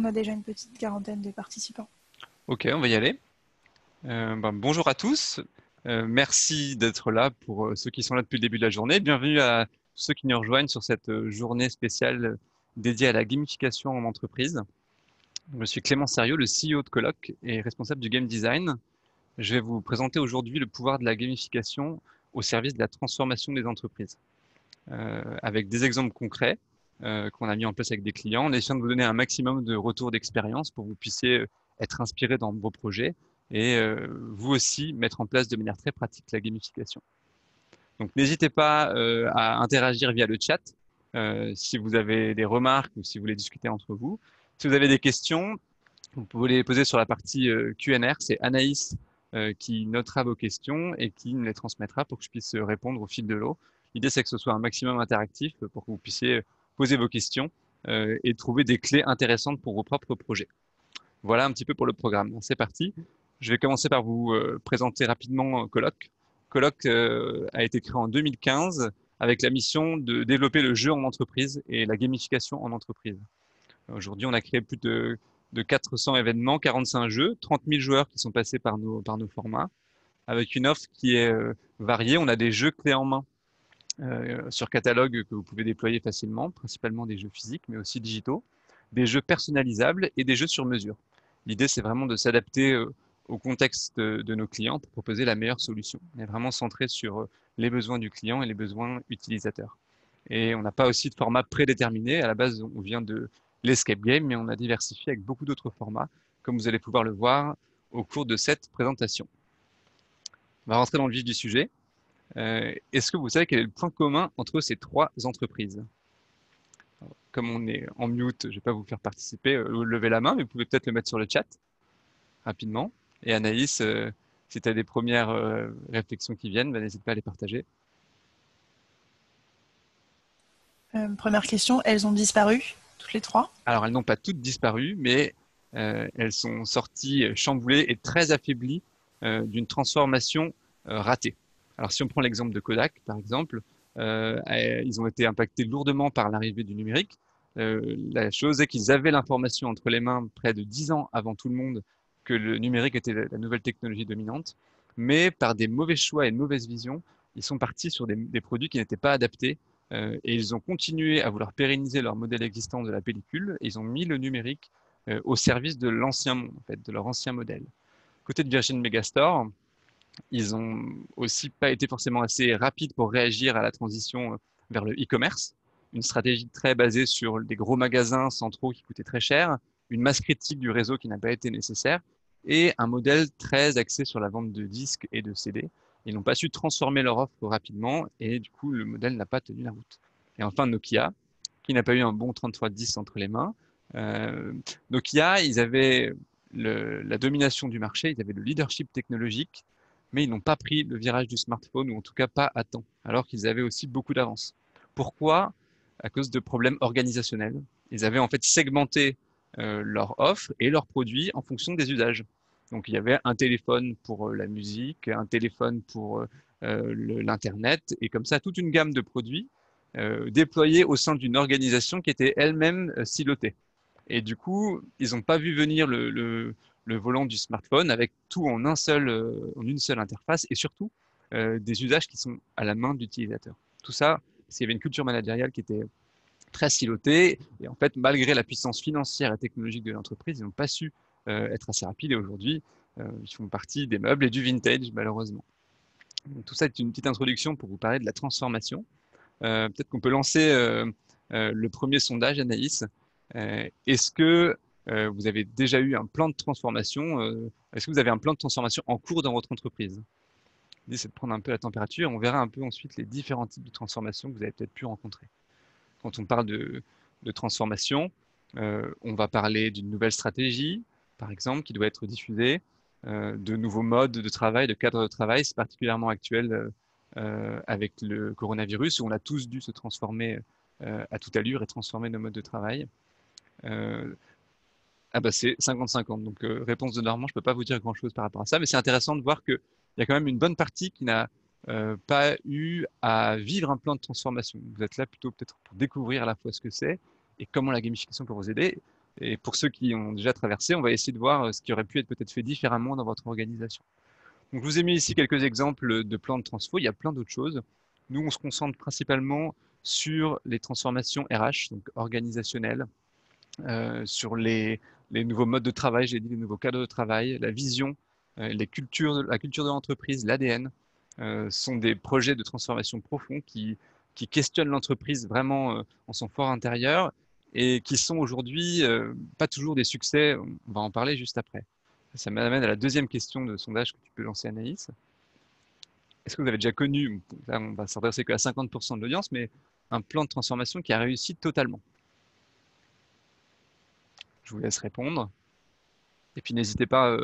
a déjà une petite quarantaine de participants. Ok, on va y aller. Bonjour à tous. Merci d'être là pour ceux qui sont là depuis le début de la journée. Bienvenue à ceux qui nous rejoignent sur cette journée spéciale dédiée à la gamification en entreprise. Je suis Clément Sérieux, le CEO de Coloc et responsable du game design. Je vais vous présenter aujourd'hui le pouvoir de la gamification au service de la transformation des entreprises. Avec des exemples concrets qu'on a mis en place avec des clients, en essayant de vous donner un maximum de retours d'expérience pour que vous puissiez être inspiré dans vos projets et vous aussi mettre en place de manière très pratique la gamification. Donc n'hésitez pas à interagir via le chat si vous avez des remarques ou si vous voulez discuter entre vous. Si vous avez des questions, vous pouvez les poser sur la partie Q&R. C'est Anaïs qui notera vos questions et qui me les transmettra pour que je puisse répondre au fil de l'eau. L'idée, c'est que ce soit un maximum interactif pour que vous puissiez poser vos questions et trouver des clés intéressantes pour vos propres projets. Voilà un petit peu pour le programme. C'est parti. Je vais commencer par vous présenter rapidement Coloc. Coloc a été créé en 2015 avec la mission de développer le jeu en entreprise et la gamification en entreprise. Aujourd'hui, on a créé plus de 400 événements, 45 jeux, 30 000 joueurs qui sont passés par nos formats, avec une offre qui est variée. On a des jeux clés en main sur catalogue que vous pouvez déployer facilement, principalement des jeux physiques, mais aussi digitaux, des jeux personnalisables et des jeux sur mesure. L'idée, c'est vraiment de s'adapter au contexte de nos clients pour proposer la meilleure solution. On est vraiment centré sur les besoins du client et les besoins utilisateurs. Et on n'a pas aussi de format prédéterminé. À la base, on vient de l'escape game, mais on a diversifié avec beaucoup d'autres formats, comme vous allez pouvoir le voir au cours de cette présentation. On va rentrer dans le vif du sujet. Est-ce que vous savez quel est le point commun entre ces trois entreprises? Comme on est en mute, je ne vais pas vous faire participer, levez la main, mais vous pouvez peut-être le mettre sur le chat rapidement. Et Anaïs, si tu as des premières réflexions qui viennent, n'hésite pas à les partager. Première question, elles ont disparu, toutes les trois? Alors, elles n'ont pas toutes disparu, mais elles sont sorties chamboulées et très affaiblies d'une transformation ratée. Alors, si on prend l'exemple de Kodak, par exemple, ils ont été impactés lourdement par l'arrivée du numérique. La chose est qu'ils avaient l'information entre les mains près de 10 ans avant tout le monde que le numérique était la nouvelle technologie dominante, mais par des mauvais choix et une mauvaise vision, ils sont partis sur des produits qui n'étaient pas adaptés et ils ont continué à vouloir pérenniser leur modèle existant de la pellicule et ils ont mis le numérique au service de l'ancien monde, en fait, de leur ancien modèle. Côté de Virgin Megastore, ils ont aussi pas été forcément assez rapides pour réagir à la transition vers le e-commerce, une stratégie très basée sur des gros magasins centraux qui coûtaient très cher, une masse critique du réseau qui n'a pas été nécessaire et un modèle très axé sur la vente de disques et de CD. Ils n'ont pas su transformer leur offre rapidement et du coup, le modèle n'a pas tenu la route. Et enfin, Nokia, qui n'a pas eu un bon 3310 entre les mains. Nokia, ils avaient la domination du marché, ils avaient le leadership technologique, mais ils n'ont pas pris le virage du smartphone, ou en tout cas pas à temps, alors qu'ils avaient aussi beaucoup d'avance. Pourquoi? À cause de problèmes organisationnels. Ils avaient en fait segmenté leur offre et leurs produits en fonction des usages. Donc il y avait un téléphone pour la musique, un téléphone pour l'Internet, et comme ça toute une gamme de produits déployés au sein d'une organisation qui était elle-même silotée. Et du coup, ils n'ont pas vu venir le volant du smartphone avec tout en en une seule interface et surtout des usages qui sont à la main de l'utilisateur. Tout ça, parce qu'il y avait une culture managériale qui était très silotée et en fait, malgré la puissance financière et technologique de l'entreprise, ils n'ont pas su être assez rapides et aujourd'hui, ils font partie des meubles et du vintage malheureusement. Donc, tout ça est une petite introduction pour vous parler de la transformation. Peut-être qu'on peut lancer le premier sondage, Anaïs. Est-ce que vous avez déjà eu un plan de transformation Est-ce que vous avez un plan de transformation en cours dans votre entreprise? L'idée, c'est de prendre un peu la température. On verra un peu ensuite les différents types de transformation que vous avez peut-être pu rencontrer. Quand on parle de transformation, on va parler d'une nouvelle stratégie, par exemple, qui doit être diffusée, de nouveaux modes de travail, de cadres de travail. C'est particulièrement actuel avec le coronavirus, où on a tous dû se transformer à toute allure et transformer nos modes de travail. Ah bah c'est 50-50. Donc réponse de Normand, je peux pas vous dire grand-chose par rapport à ça, mais c'est intéressant de voir qu'il y a quand même une bonne partie qui n'a pas eu à vivre un plan de transformation. Vous êtes là plutôt peut-être pour découvrir à la fois ce que c'est et comment la gamification peut vous aider. Et pour ceux qui ont déjà traversé, on va essayer de voir ce qui aurait pu être peut-être fait différemment dans votre organisation. Donc, je vous ai mis ici quelques exemples de plans de transfo. Il y a plein d'autres choses. Nous, on se concentre principalement sur les transformations RH, donc organisationnelles, sur les nouveaux modes de travail, j'ai dit les nouveaux cadres de travail, la vision, la culture de l'entreprise, l'ADN, sont des projets de transformation profonds qui questionnent l'entreprise vraiment en son fort intérieur et qui sont aujourd'hui pas toujours des succès. On va en parler juste après. Ça m'amène à la deuxième question de sondage que tu peux lancer, Anaïs. Est-ce que vous avez déjà connu, là on va s'intéresser qu'à 50% de l'audience, mais un plan de transformation qui a réussi totalement? Je vous laisse répondre. Et puis n'hésitez pas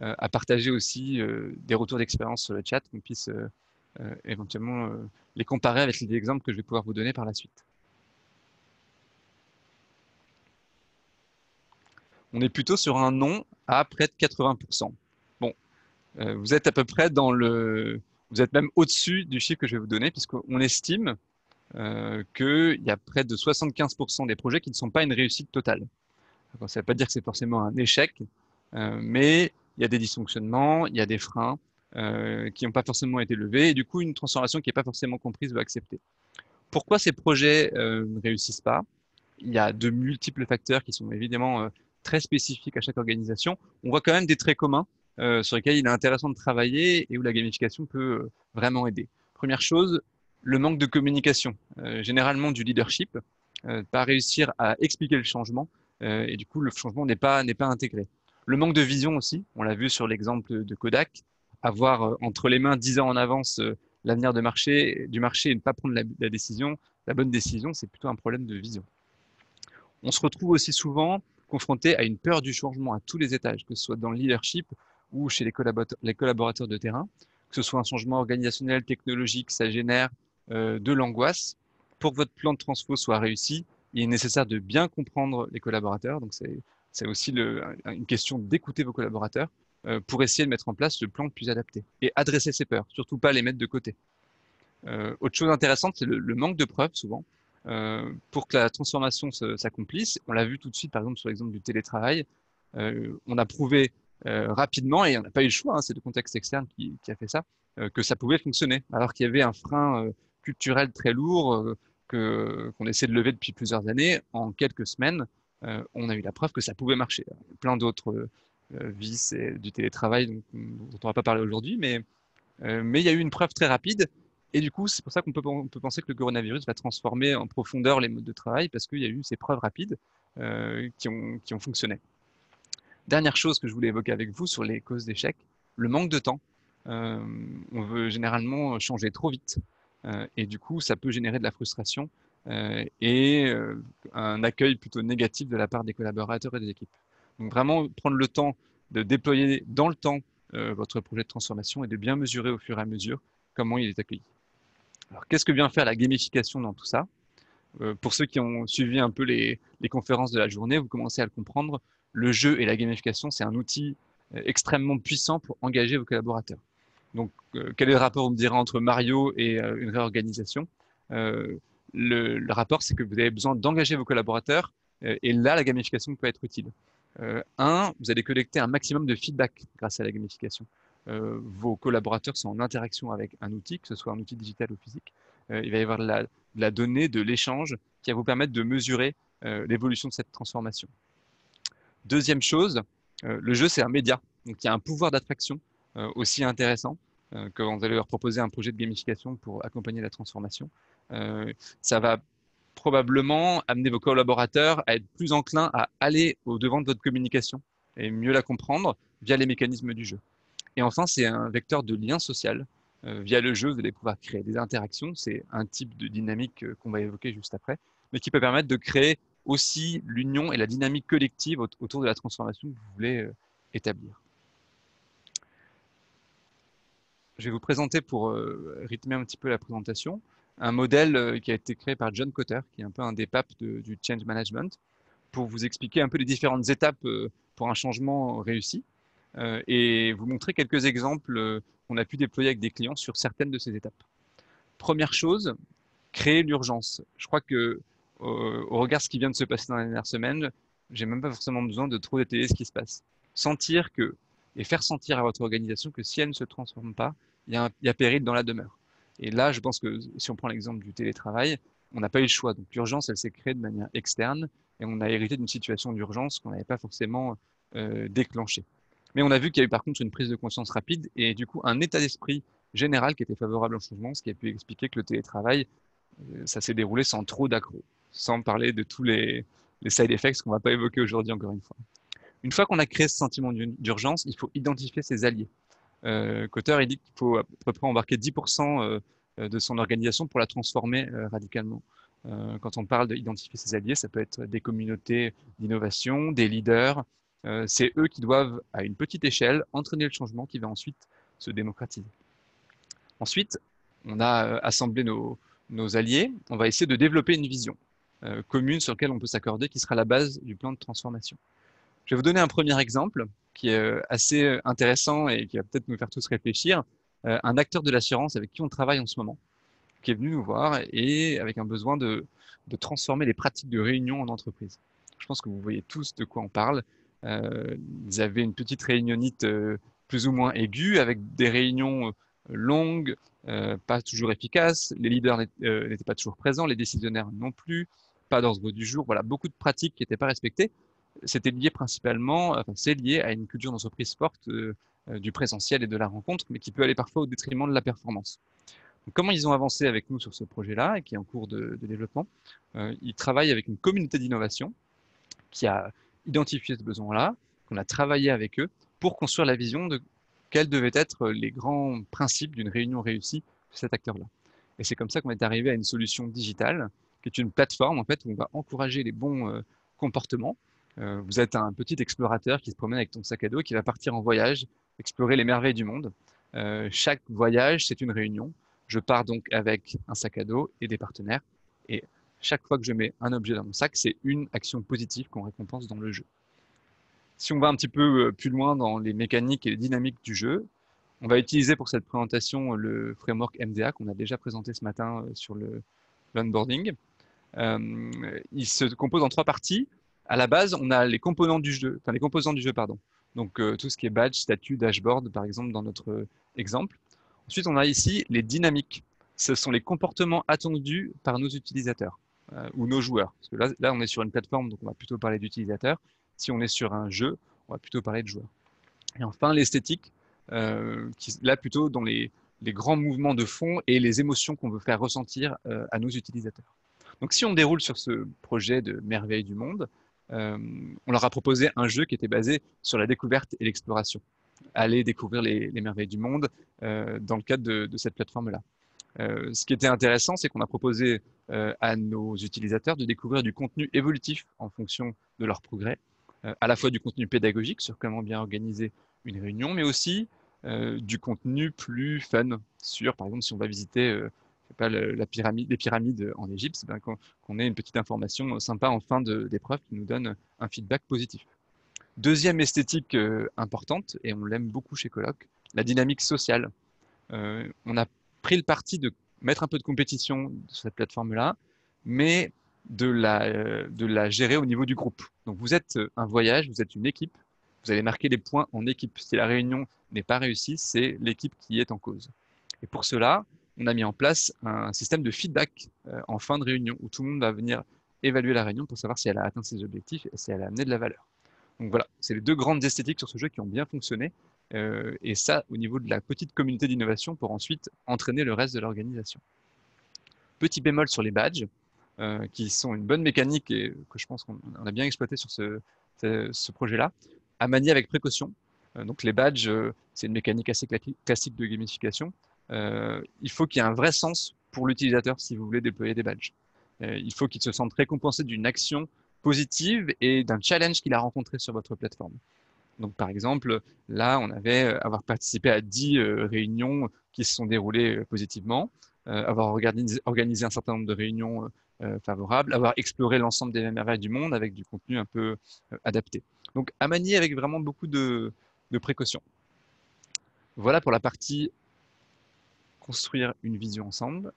à partager aussi des retours d'expérience sur le chat, qu'on puisse éventuellement les comparer avec les exemples que je vais pouvoir vous donner par la suite. On est plutôt sur un non à près de 80%. Bon, vous êtes à peu près vous êtes même au-dessus du chiffre que je vais vous donner, puisqu'on estime qu'il y a près de 75% des projets qui ne sont pas une réussite totale. Ça ne veut pas dire que c'est forcément un échec, mais il y a des dysfonctionnements, il y a des freins qui n'ont pas forcément été levés, et du coup une transformation qui n'est pas forcément comprise ou acceptée. Pourquoi ces projets ne réussissent pas? Il y a de multiples facteurs qui sont évidemment très spécifiques à chaque organisation. On voit quand même des traits communs sur lesquels il est intéressant de travailler et où la gamification peut vraiment aider. Première chose, le manque de communication, généralement du leadership, pas réussir à expliquer le changement et du coup le changement n'est pas intégré. Le manque de vision aussi, on l'a vu sur l'exemple de Kodak, avoir entre les mains 10 ans en avance l'avenir du marché et ne pas prendre la décision, la bonne décision, c'est plutôt un problème de vision. On se retrouve aussi souvent confronté à une peur du changement à tous les étages, que ce soit dans le leadership ou chez les collaborateurs de terrain, que ce soit un changement organisationnel, technologique, ça génère de l'angoisse. Pour que votre plan de transfo soit réussi, il est nécessaire de bien comprendre les collaborateurs. Donc, c'est aussi une question d'écouter vos collaborateurs pour essayer de mettre en place le plan le plus adapté et adresser ces peurs, surtout pas les mettre de côté. Autre chose intéressante, c'est le manque de preuves souvent. Pour que la transformation s'accomplisse, on l'a vu tout de suite, par exemple, sur l'exemple du télétravail, on a prouvé rapidement, et on n'a pas eu le choix, hein, c'est le contexte externe qui a fait ça, que ça pouvait fonctionner, alors qu'il y avait un frein culturel très lourd qu'on essaie de lever depuis plusieurs années. En quelques semaines, on a eu la preuve que ça pouvait marcher. Plein d'autres vices du télétravail dont on ne va pas parler aujourd'hui, mais il y a eu une preuve très rapide. Et du coup, c'est pour ça on peut penser que le coronavirus va transformer en profondeur les modes de travail parce qu'il y a eu ces preuves rapides qui ont fonctionné. Dernière chose que je voulais évoquer avec vous sur les causes d'échec, le manque de temps. On veut généralement changer trop vite et du coup, ça peut générer de la frustration et un accueil plutôt négatif de la part des collaborateurs et des équipes. Donc vraiment prendre le temps de déployer dans le temps votre projet de transformation et de bien mesurer au fur et à mesure comment il est accueilli. Alors, qu'est-ce que vient faire la gamification dans tout ça? Pour ceux qui ont suivi un peu les conférences de la journée, vous commencez à le comprendre. Le jeu et la gamification, c'est un outil extrêmement puissant pour engager vos collaborateurs. Donc, quel est le rapport, on me dira, entre Mario et une réorganisation? Le rapport, c'est que vous avez besoin d'engager vos collaborateurs et là, la gamification peut être utile. Vous allez collecter un maximum de feedback grâce à la gamification. Vos collaborateurs sont en interaction avec un outil, que ce soit un outil digital ou physique. Il va y avoir de la donnée, de l'échange qui va vous permettre de mesurer l'évolution de cette transformation. Deuxième chose, le jeu, c'est un média. Donc, il y a un pouvoir d'attraction aussi intéressant quand vous allez leur proposer un projet de gamification pour accompagner la transformation. Ça va probablement amener vos collaborateurs à être plus enclins à aller au-devant de votre communication et mieux la comprendre via les mécanismes du jeu. Et enfin, c'est un vecteur de lien social. Via le jeu, vous allez pouvoir créer des interactions. C'est un type de dynamique qu'on va évoquer juste après, mais qui peut permettre de créer aussi l'union et la dynamique collective autour de la transformation que vous voulez établir. Je vais vous présenter, pour rythmer un petit peu la présentation, un modèle qui a été créé par John Kotter, qui est un peu un des papes du change management, pour vous expliquer un peu les différentes étapes pour un changement réussi et vous montrer quelques exemples qu'on a pu déployer avec des clients sur certaines de ces étapes. Première chose, créer l'urgence. Je crois que au regard de ce qui vient de se passer dans les dernières semaines, J'ai même pas forcément besoin de trop détailler ce qui se passe. Sentir que, et faire sentir à votre organisation que si elle ne se transforme pas, il y a péril dans la demeure. Et là, je pense que si on prend l'exemple du télétravail, on n'a pas eu le choix. Donc l'urgence, elle s'est créée de manière externe et on a hérité d'une situation d'urgence qu'on n'avait pas forcément déclenchée. Mais on a vu qu'il y a eu par contre une prise de conscience rapide et du coup un état d'esprit général qui était favorable au changement, ce qui a pu expliquer que le télétravail, ça s'est déroulé sans trop d'accro, sans parler de tous les side effects qu'on va pas évoquer aujourd'hui encore une fois. Une fois qu'on a créé ce sentiment d'urgence, il faut identifier ses alliés. Cotter, il dit qu'il faut à peu près embarquer 10% de son organisation pour la transformer radicalement. Quand on parle d'identifier ses alliés, ça peut être des communautés d'innovation, des leaders. C'est eux qui doivent, à une petite échelle, entraîner le changement qui va ensuite se démocratiser. Ensuite, on a assemblé nos alliés. On va essayer de développer une vision commune sur laquelle on peut s'accorder, qui sera la base du plan de transformation. Je vais vous donner un premier exemple qui est assez intéressant et qui va peut-être nous faire tous réfléchir. Un acteur de l'assurance avec qui on travaille en ce moment, qui est venu nous voir et avec un besoin de transformer les pratiques de réunion en entreprise. Je pense que vous voyez tous de quoi on parle. Ils avaient une petite réunionnite plus ou moins aiguë avec des réunions longues, pas toujours efficaces. Les leaders n'étaient pas toujours présents, les décisionnaires non plus, pas d'ordre du jour. Voilà, beaucoup de pratiques qui n'étaient pas respectées. C'était lié principalement, enfin, c'est lié à une culture d'entreprise forte du présentiel et de la rencontre, mais qui peut aller parfois au détriment de la performance. Donc, comment ils ont avancé avec nous sur ce projet-là, et qui est en cours de développement? Ils travaillent avec une communauté d'innovation qui a identifié ce besoin-là, qu'on a travaillé avec eux pour construire la vision de quels devaient être les grands principes d'une réunion réussie de cet acteur-là. Et c'est comme ça qu'on est arrivé à une solution digitale, qui est une plateforme en fait où on va encourager les bons comportements. Vous êtes un petit explorateur qui se promène avec ton sac à dos, qui va partir en voyage, explorer les merveilles du monde. Chaque voyage, c'est une réunion. Je pars donc avec un sac à dos et des partenaires. Et chaque fois que je mets un objet dans mon sac, c'est une action positive qu'on récompense dans le jeu. Si on va un petit peu plus loin dans les mécaniques et les dynamiques du jeu, on va utiliser pour cette présentation le framework MDA qu'on a déjà présenté ce matin sur l'onboarding. Il se compose en trois parties. À la base, on a les composants du jeu, enfin les composants du jeu, pardon. Donc tout ce qui est badge, statut, dashboard, par exemple, dans notre exemple. Ensuite, on a ici les dynamiques. Ce sont les comportements attendus par nos utilisateurs ou nos joueurs. Parce que là, on est sur une plateforme, donc on va plutôt parler d'utilisateurs. Si on est sur un jeu, on va plutôt parler de joueurs. Et enfin, l'esthétique, là plutôt dans les grands mouvements de fond et les émotions qu'on veut faire ressentir à nos utilisateurs. Donc si on déroule sur ce projet de merveille du monde, on leur a proposé un jeu qui était basé sur la découverte et l'exploration. Aller découvrir les merveilles du monde dans le cadre de cette plateforme-là. Ce qui était intéressant, c'est qu'on a proposé à nos utilisateurs de découvrir du contenu évolutif en fonction de leur progrès, à la fois du contenu pédagogique sur comment bien organiser une réunion, mais aussi du contenu plus fun sur, par exemple, si on va visiter pas la pyramide, les pyramides en Égypte, ben, qu'on ait une petite information sympa en fin d'épreuve qui nous donne un feedback positif. Deuxième esthétique importante, et on l'aime beaucoup chez Coloc, la dynamique sociale. On a pris le parti de mettre un peu de compétition sur cette plateforme-là, mais de la gérer au niveau du groupe. Donc vous êtes un voyage, vous êtes une équipe, vous allez marquer les points en équipe. Si la réunion n'est pas réussie, c'est l'équipe qui est en cause. Et pour cela, on a mis en place un système de feedback en fin de réunion où tout le monde va venir évaluer la réunion pour savoir si elle a atteint ses objectifs et si elle a amené de la valeur. Donc voilà, c'est les deux grandes esthétiques sur ce jeu qui ont bien fonctionné. Et ça, au niveau de la petite communauté d'innovation pour ensuite entraîner le reste de l'organisation. Petit bémol sur les badges, qui sont une bonne mécanique et que je pense qu'on a bien exploité sur ce projet-là, à manier avec précaution. Donc les badges, c'est une mécanique assez classique de gamification. Il faut qu'il y ait un vrai sens pour l'utilisateur si vous voulez déployer des badges. Il faut qu'il se sente récompensé d'une action positive et d'un challenge qu'il a rencontré sur votre plateforme. Donc, par exemple, là, on avait avoir participé à 10 réunions qui se sont déroulées positivement, avoir organisé un certain nombre de réunions favorables, avoir exploré l'ensemble des merveilles du monde avec du contenu un peu adapté. Donc, à manier avec vraiment beaucoup de précautions. Voilà pour la partie construire une vision ensemble.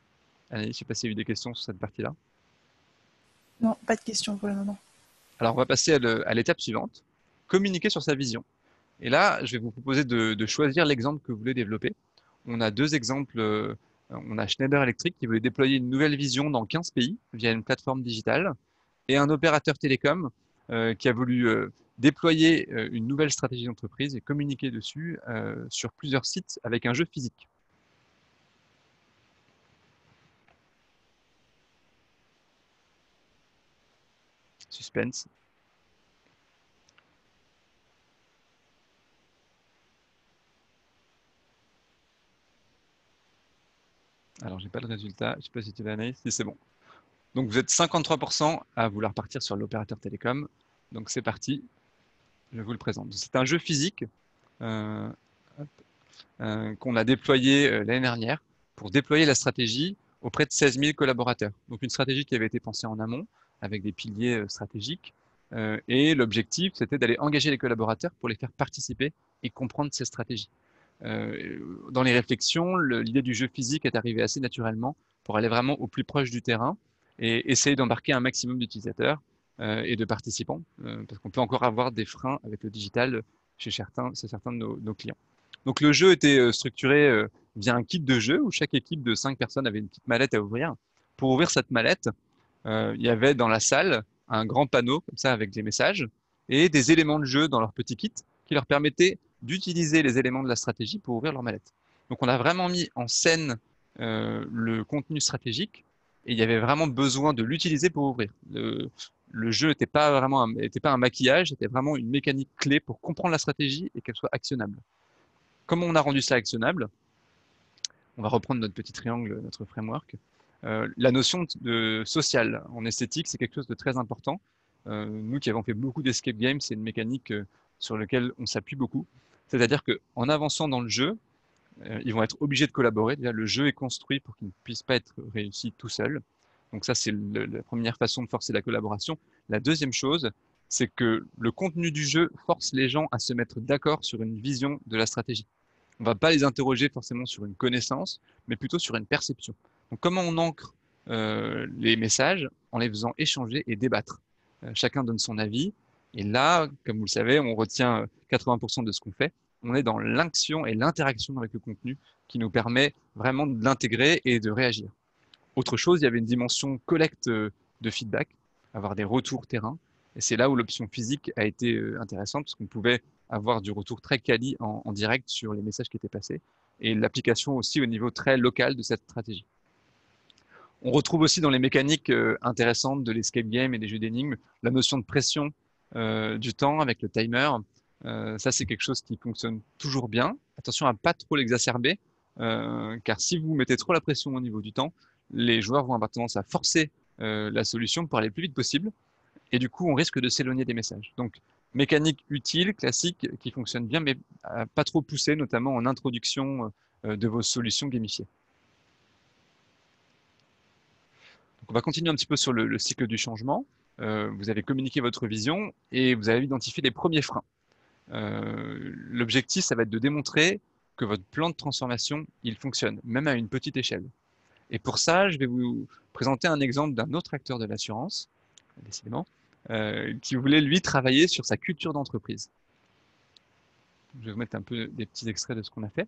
Allez, je ne sais pas s'il y a eu des questions sur cette partie-là. Non, pas de questions pour le moment. Alors, on va passer à l'étape suivante, communiquer sur sa vision. Et là, je vais vous proposer de choisir l'exemple que vous voulez développer. On a deux exemples. On a Schneider Electric qui voulait déployer une nouvelle vision dans 15 pays via une plateforme digitale et un opérateur télécom qui a voulu déployer une nouvelle stratégie d'entreprise et communiquer dessus sur plusieurs sites avec un jeu physique. Suspense. Alors, j'ai pas le résultat. Je sais pas si tu l'as, Anaïs. Si c'est bon. Donc, vous êtes 53% à vouloir partir sur l'opérateur télécom. Donc, c'est parti. Je vous le présente. C'est un jeu physique euh, qu'on a déployé l'année dernière pour déployer la stratégie auprès de 16 000 collaborateurs. Donc, une stratégie qui avait été pensée en amont avec des piliers stratégiques. Et l'objectif, c'était d'aller engager les collaborateurs pour les faire participer et comprendre ces stratégies. Dans les réflexions, l'idée du jeu physique est arrivée assez naturellement pour aller vraiment au plus proche du terrain et essayer d'embarquer un maximum d'utilisateurs et de participants, parce qu'on peut encore avoir des freins avec le digital chez certains de nos clients. Donc le jeu était structuré via un kit de jeu où chaque équipe de 5 personnes avait une petite mallette à ouvrir. Pour ouvrir cette mallette, il y avait dans la salle un grand panneau comme ça avec des messages et des éléments de jeu dans leur petit kit qui leur permettaient d'utiliser les éléments de la stratégie pour ouvrir leur mallette. Donc on a vraiment mis en scène le contenu stratégique et il y avait vraiment besoin de l'utiliser pour ouvrir. Le jeu n'était pas vraiment était pas un maquillage, c'était vraiment une mécanique clé pour comprendre la stratégie et qu'elle soit actionnable. Comment on a rendu ça actionnable? On va reprendre notre petit triangle, notre framework. La notion de social en esthétique, c'est quelque chose de très important. Nous qui avons fait beaucoup d'escape games, c'est une mécanique sur laquelle on s'appuie beaucoup. C'est-à-dire qu'en avançant dans le jeu, ils vont être obligés de collaborer. Déjà, le jeu est construit pour qu'il ne puisse pas être réussi tout seul. Donc ça, c'est la première façon de forcer la collaboration. La deuxième chose, c'est que le contenu du jeu force les gens à se mettre d'accord sur une vision de la stratégie. On va pas les interroger forcément sur une connaissance, mais plutôt sur une perception. Donc, comment on ancre les messages en les faisant échanger et débattre. Chacun donne son avis. Et là, comme vous le savez, on retient 80% de ce qu'on fait. On est dans l'action et l'interaction avec le contenu qui nous permet vraiment de l'intégrer et de réagir. Autre chose, il y avait une dimension collecte de feedback, avoir des retours terrain. Et c'est là où l'option physique a été intéressante parce qu'on pouvait avoir du retour très quali en direct sur les messages qui étaient passés et l'application aussi au niveau très local de cette stratégie. On retrouve aussi dans les mécaniques intéressantes de l'escape game et des jeux d'énigmes la notion de pression du temps avec le timer. Ça, c'est quelque chose qui fonctionne toujours bien. Attention à pas trop l'exacerber, car si vous mettez trop la pression au niveau du temps, les joueurs vont avoir tendance à forcer la solution pour aller le plus vite possible, et du coup, on risque de s'éloigner des messages. Donc, mécanique utile, classique, qui fonctionne bien, mais pas trop poussée, notamment en introduction de vos solutions gamifiées. Donc, on va continuer un petit peu sur le cycle du changement. Vous avez communiqué votre vision et vous avez identifié les premiers freins. L'objectif, ça va être de démontrer que votre plan de transformation, il fonctionne, même à une petite échelle. Et pour ça, je vais vous présenter un exemple d'un autre acteur de l'assurance, décidément, qui voulait, lui, travailler sur sa culture d'entreprise. Je vais vous mettre un peu des petits extraits de ce qu'on a fait.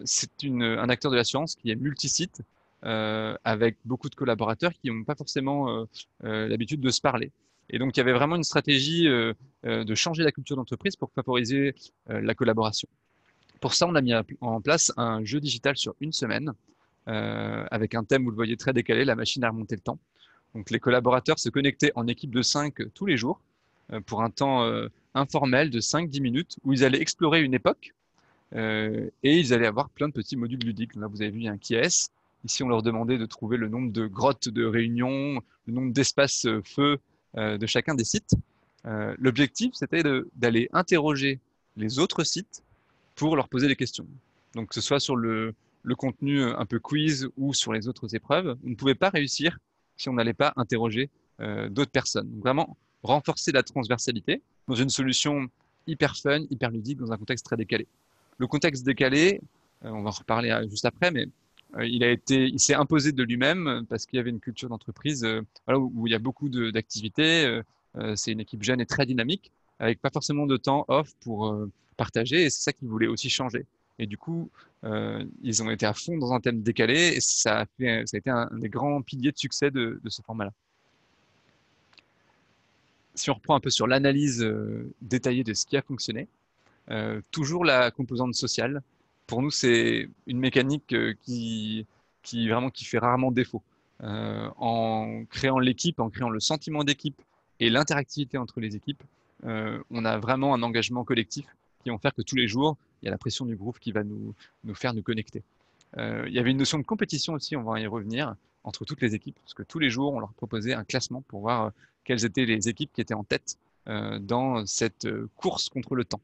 C'est un acteur de l'assurance qui est multisite, avec beaucoup de collaborateurs qui n'ont pas forcément l'habitude de se parler. Et donc, il y avait vraiment une stratégie de changer la culture d'entreprise pour favoriser la collaboration. Pour ça, on a mis en place un jeu digital sur une semaine, avec un thème, vous le voyez, très décalé, la machine à remonter le temps. Donc, les collaborateurs se connectaient en équipe de 5 tous les jours pour un temps informel de 5-10 minutes où ils allaient explorer une époque et ils allaient avoir plein de petits modules ludiques. Là, vous avez vu, il y a un qui est. Ici, on leur demandait de trouver le nombre de grottes de réunion, le nombre d'espaces feu de chacun des sites. L'objectif, c'était d'aller interroger les autres sites pour leur poser des questions. Donc, que ce soit sur le contenu un peu quiz ou sur les autres épreuves, on ne pouvait pas réussir si on n'allait pas interroger d'autres personnes. Donc, vraiment, renforcer la transversalité dans une solution hyper fun, hyper ludique, dans un contexte très décalé. Le contexte décalé, on va en reparler juste après, mais il s'est imposé de lui-même parce qu'il y avait une culture d'entreprise voilà, où il y a beaucoup d'activités. c'est une équipe jeune et très dynamique, avec pas forcément de temps off pour partager, et c'est ça qu'ils voulaient aussi changer. Et du coup, ils ont été à fond dans un thème décalé, et ça a été un des grands piliers de succès de ce format-là. Si on reprend un peu sur l'analyse détaillée de ce qui a fonctionné, toujours la composante sociale. Pour nous, c'est une mécanique qui fait rarement défaut. En créant l'équipe, en créant le sentiment d'équipe et l'interactivité entre les équipes, on a vraiment un engagement collectif qui va faire que tous les jours, il y a la pression du groupe qui va nous faire nous connecter. Il y avait une notion de compétition aussi, on va y revenir, entre toutes les équipes, parce que tous les jours, on leur proposait un classement pour voir quelles étaient les équipes qui étaient en tête dans cette course contre le temps.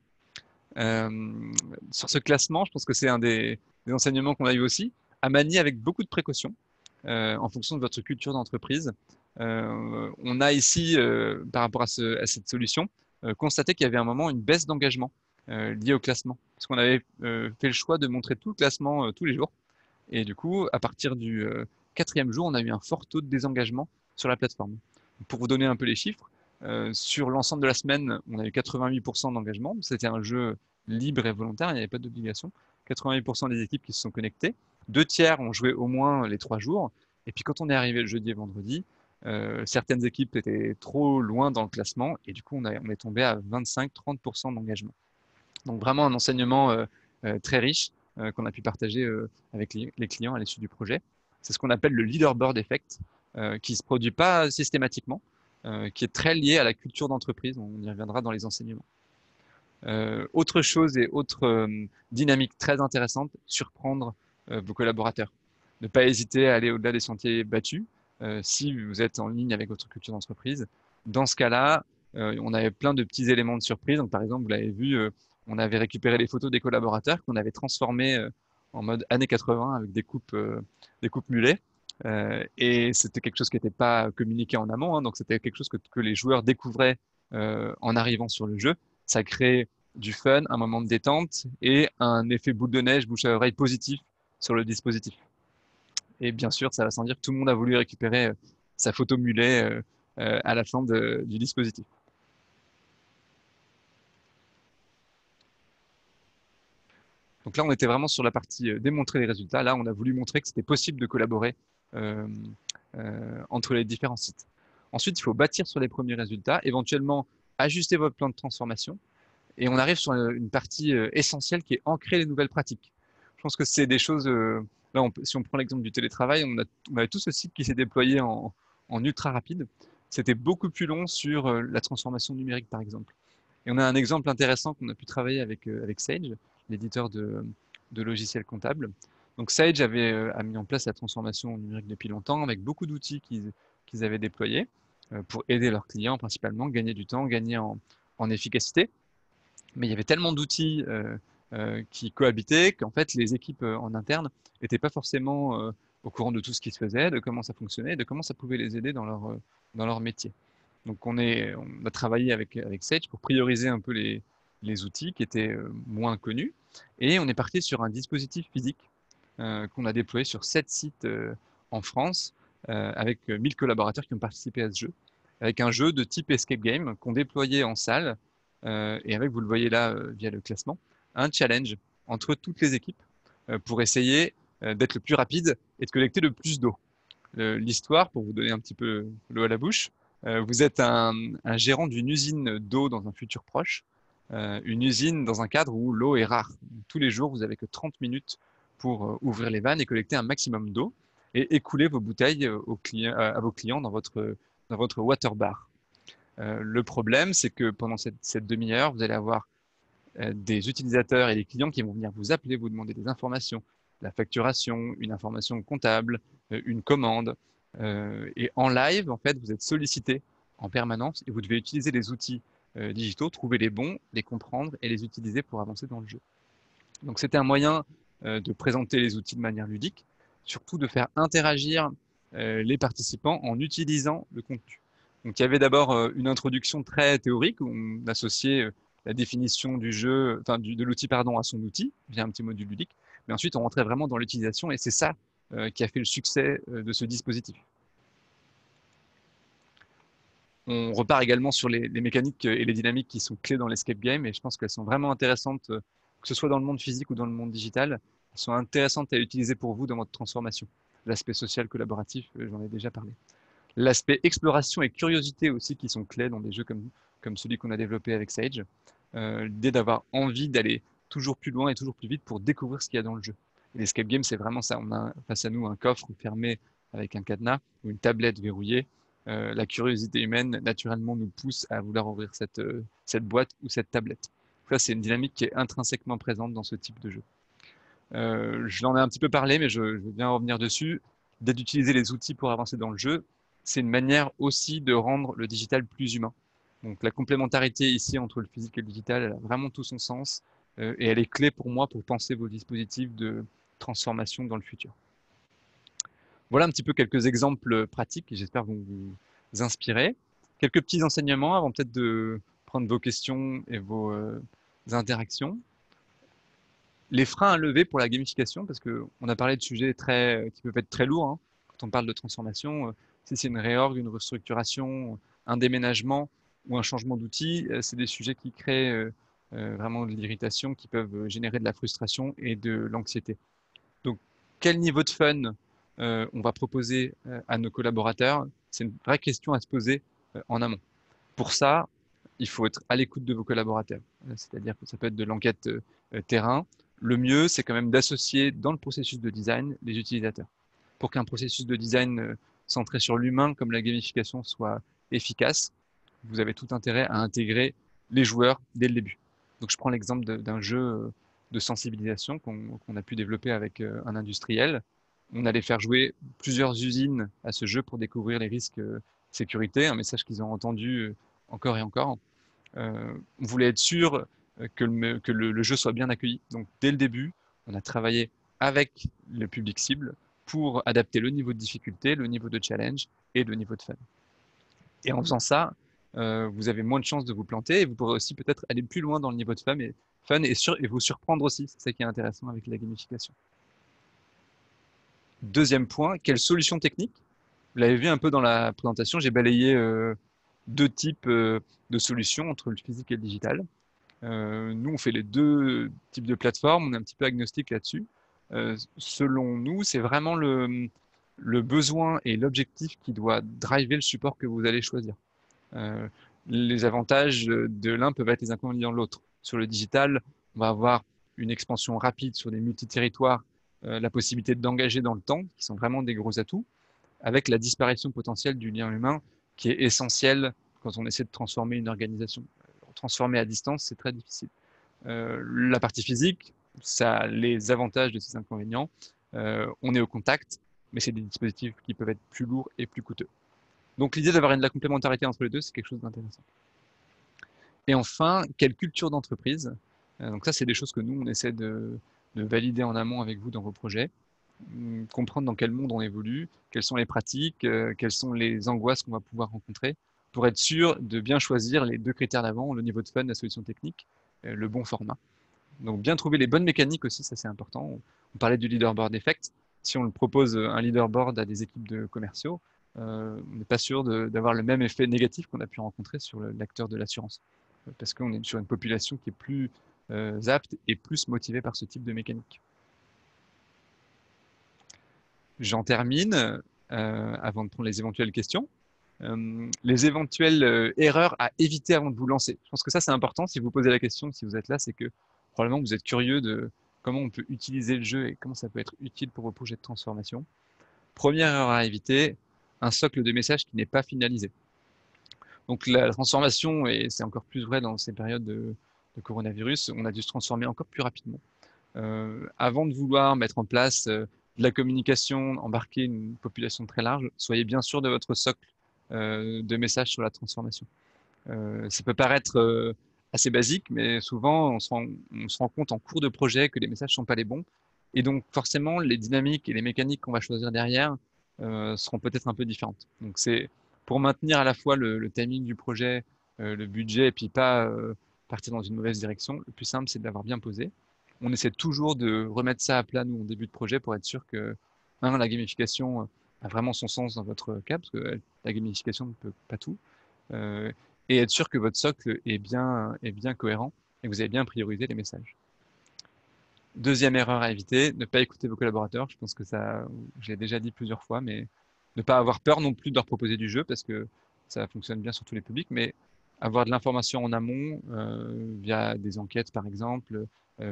Sur ce classement, je pense que c'est un des enseignements qu'on a eu aussi, à manier avec beaucoup de précautions en fonction de votre culture d'entreprise. On a ici, par rapport à cette solution, constaté qu'il y avait un moment une baisse d'engagement liée au classement, parce qu'on avait fait le choix de montrer tout le classement tous les jours. Et du coup, à partir du quatrième jour, on a eu un fort taux de désengagement sur la plateforme. Pour vous donner un peu les chiffres, sur l'ensemble de la semaine, on a eu 88% d'engagement. C'était un jeu libre et volontaire, il n'y avait pas d'obligation. 88% des équipes qui se sont connectées. 2 tiers ont joué au moins les 3 jours. Et puis quand on est arrivé le jeudi et vendredi, certaines équipes étaient trop loin dans le classement et du coup on est tombé à 25-30% d'engagement. Donc vraiment un enseignement très riche qu'on a pu partager avec les clients à l'issue du projet. C'est ce qu'on appelle le leaderboard effect, qui ne se produit pas systématiquement, qui est très lié à la culture d'entreprise. On y reviendra dans les enseignements. Autre chose et autre dynamique très intéressante, surprendre vos collaborateurs. Ne pas hésiter à aller au-delà des sentiers battus si vous êtes en ligne avec votre culture d'entreprise. Dans ce cas-là, on avait plein de petits éléments de surprise. Donc, par exemple, vous l'avez vu, on avait récupéré les photos des collaborateurs qu'on avait transformées en mode années 80 avec des coupes mulets. Et c'était quelque chose qui n'était pas communiqué en amont, hein, donc c'était quelque chose que les joueurs découvraient en arrivant sur le jeu. Ça crée du fun, un moment de détente et un effet boule de neige, bouche à oreille positif sur le dispositif. Et bien sûr, ça va sans dire que tout le monde a voulu récupérer sa photo mulet à la fin du dispositif. Donc là, on était vraiment sur la partie démontrer les résultats. Là, on a voulu montrer que c'était possible de collaborer euh, entre les différents sites. Ensuite, il faut bâtir sur les premiers résultats, éventuellement ajuster votre plan de transformation. Et on arrive sur une partie essentielle qui est ancrer les nouvelles pratiques. Je pense que c'est des choses, là, si on prend l'exemple du télétravail, on avait tout ce site qui s'est déployé en ultra rapide. C'était beaucoup plus long sur la transformation numérique, par exemple. Et on a un exemple intéressant qu'on a pu travailler avec Sage, l'éditeur de logiciels comptables. Donc Sage a mis en place la transformation numérique depuis longtemps avec beaucoup d'outils qu'ils avaient déployés pour aider leurs clients principalement, gagner du temps, gagner en efficacité. Mais il y avait tellement d'outils qui cohabitaient qu'en fait les équipes en interne n'étaient pas forcément au courant de tout ce qui se faisait, de comment ça fonctionnait, de comment ça pouvait les aider dans leur métier. Donc on a travaillé avec Sage pour prioriser un peu les outils qui étaient moins connus et on est parti sur un dispositif physique qu'on a déployé sur 7 sites en France avec 1000 collaborateurs qui ont participé à ce jeu, avec un jeu de type escape game qu'on déployait en salle et avec, vous le voyez là via le classement, un challenge entre toutes les équipes pour essayer d'être le plus rapide et de collecter le plus d'eau. L'histoire, pour vous donner un petit peu l'eau à la bouche, vous êtes un gérant d'une usine d'eau dans un futur proche, une usine dans un cadre où l'eau est rare. Tous les jours, vous n'avez que 30 minutes pour ouvrir les vannes et collecter un maximum d'eau et écouler vos bouteilles à vos clients dans votre water bar. Le problème, c'est que pendant cette demi-heure, vous allez avoir des utilisateurs et des clients qui vont venir vous appeler, vous demander des informations, la facturation, une information comptable, une commande. Et en live, en fait, vous êtes sollicité en permanence et vous devez utiliser les outils digitaux, trouver les bons, les comprendre et les utiliser pour avancer dans le jeu. Donc c'était un moyen de présenter les outils de manière ludique, surtout de faire interagir les participants en utilisant le contenu. Donc il y avait d'abord une introduction très théorique où on associait la définition du jeu, enfin de l'outil pardon à son outil via un petit module ludique, mais ensuite on rentrait vraiment dans l'utilisation et c'est ça qui a fait le succès de ce dispositif. On repart également sur les mécaniques et les dynamiques qui sont clés dans l'escape game et je pense qu'elles sont vraiment intéressantes, que ce soit dans le monde physique ou dans le monde digital. Elles sont intéressantes à utiliser pour vous dans votre transformation. L'aspect social collaboratif, j'en ai déjà parlé. L'aspect exploration et curiosité aussi qui sont clés dans des jeux comme celui qu'on a développé avec Sage. L'idée d'avoir envie d'aller toujours plus loin et toujours plus vite pour découvrir ce qu'il y a dans le jeu. Et l'escape game, c'est vraiment ça. On a face à nous un coffre fermé avec un cadenas ou une tablette verrouillée. La curiosité humaine, naturellement, nous pousse à vouloir ouvrir cette boîte ou cette tablette. Ça, c'est une dynamique qui est intrinsèquement présente dans ce type de jeu. Je l'en ai un petit peu parlé, mais je veux bien revenir dessus. D'utiliser les outils pour avancer dans le jeu, c'est une manière aussi de rendre le digital plus humain. Donc la complémentarité ici entre le physique et le digital, elle a vraiment tout son sens et elle est clé pour moi pour penser vos dispositifs de transformation dans le futur. Voilà un petit peu quelques exemples pratiques et j'espère vont vous inspirer. Quelques petits enseignements avant peut-être de prendre vos questions et vos interactions. Les freins à lever pour la gamification, parce qu'on a parlé de sujets qui peuvent être très lourds, hein, quand on parle de transformation. Si c'est une réorg, une restructuration, un déménagement ou un changement d'outil, c'est des sujets qui créent vraiment de l'irritation, qui peuvent générer de la frustration et de l'anxiété. Donc, quel niveau de fun on va proposer à nos collaborateurs? C'est une vraie question à se poser en amont. Pour ça, il faut être à l'écoute de vos collaborateurs. C'est-à-dire que ça peut être de l'enquête terrain. Le mieux, c'est quand même d'associer dans le processus de design les utilisateurs. Pour qu'un processus de design centré sur l'humain comme la gamification soit efficace, vous avez tout intérêt à intégrer les joueurs dès le début. Donc je prends l'exemple d'un jeu de sensibilisation qu'on a pu développer avec un industriel. On allait faire jouer plusieurs usines à ce jeu pour découvrir les risques sécurité, un message qu'ils ont entendu encore et encore. On voulait être sûr que le jeu soit bien accueilli. Donc dès le début, on a travaillé avec le public cible pour adapter le niveau de difficulté, le niveau de challenge et le niveau de fun. Et en faisant ça, vous avez moins de chances de vous planter et vous pourrez aussi peut-être aller plus loin dans le niveau de fun et vous surprendre aussi. C'est ça qui est intéressant avec la gamification. Deuxième point, quelle solution technique? Vous l'avez vu un peu dans la présentation, j'ai balayé deux types de solutions entre le physique et le digital. Nous, on fait les deux types de plateformes, on est un petit peu agnostique là-dessus. Selon nous, c'est vraiment le besoin et l'objectif qui doit driver le support que vous allez choisir. Les avantages de l'un peuvent être les inconvénients de l'autre. Sur le digital, on va avoir une expansion rapide sur des multi-territoires, la possibilité d'engager dans le temps, qui sont vraiment des gros atouts, avec la disparition potentielle du lien humain qui est essentiel quand on essaie de transformer une organisation. Transformer à distance, c'est très difficile. La partie physique, ça a les avantages de ces inconvénients. On est au contact, mais c'est des dispositifs qui peuvent être plus lourds et plus coûteux. Donc l'idée d'avoir de la complémentarité entre les deux, c'est quelque chose d'intéressant. Et enfin, quelle culture d'entreprise? Donc ça, c'est des choses que nous, on essaie de valider en amont avec vous dans vos projets. Comprendre dans quel monde on évolue, quelles sont les pratiques, quelles sont les angoisses qu'on va pouvoir rencontrer, pour être sûr de bien choisir les deux critères d'avant, le niveau de fun, la solution technique, le bon format. Donc bien trouver les bonnes mécaniques aussi, ça c'est important. On parlait du leaderboard effect. Si on le propose un leaderboard à des équipes de commerciaux, on n'est pas sûr d'avoir le même effet négatif qu'on a pu rencontrer sur l'acteur de l'assurance. Parce qu'on est sur une population qui est plus apte et plus motivée par ce type de mécanique. J'en termine avant de prendre les éventuelles questions. Les éventuelles erreurs à éviter avant de vous lancer. Je pense que ça, c'est important. Si vous posez la question, si vous êtes là, c'est que probablement vous êtes curieux de comment on peut utiliser le jeu et comment ça peut être utile pour vos projets de transformation. Première erreur à éviter, un socle de messages qui n'est pas finalisé. Donc la transformation, et c'est encore plus vrai dans ces périodes de coronavirus, on a dû se transformer encore plus rapidement. Avant de vouloir mettre en place de la communication, embarquer une population très large, soyez bien sûr de votre socle de messages sur la transformation. Ça peut paraître assez basique, mais souvent on se rend compte en cours de projet que les messages sont pas les bons. Et donc forcément, les dynamiques et les mécaniques qu'on va choisir derrière seront peut-être un peu différentes. Donc c'est pour maintenir à la fois le timing du projet, le budget, et puis pas partir dans une mauvaise direction. Le plus simple, c'est de l'avoir bien posé. On essaie toujours de remettre ça à plat, nous, en début de projet, pour être sûr que, la gamification a vraiment son sens dans votre cas, parce que la gamification ne peut pas tout. euh, et être sûr que votre socle est bien cohérent et que vous avez bien priorisé les messages. Deuxième erreur à éviter, ne pas écouter vos collaborateurs. Je pense que ça, je l'ai déjà dit plusieurs fois, mais ne pas avoir peur non plus de leur proposer du jeu parce que ça fonctionne bien sur tous les publics, mais avoir de l'information en amont via des enquêtes par exemple,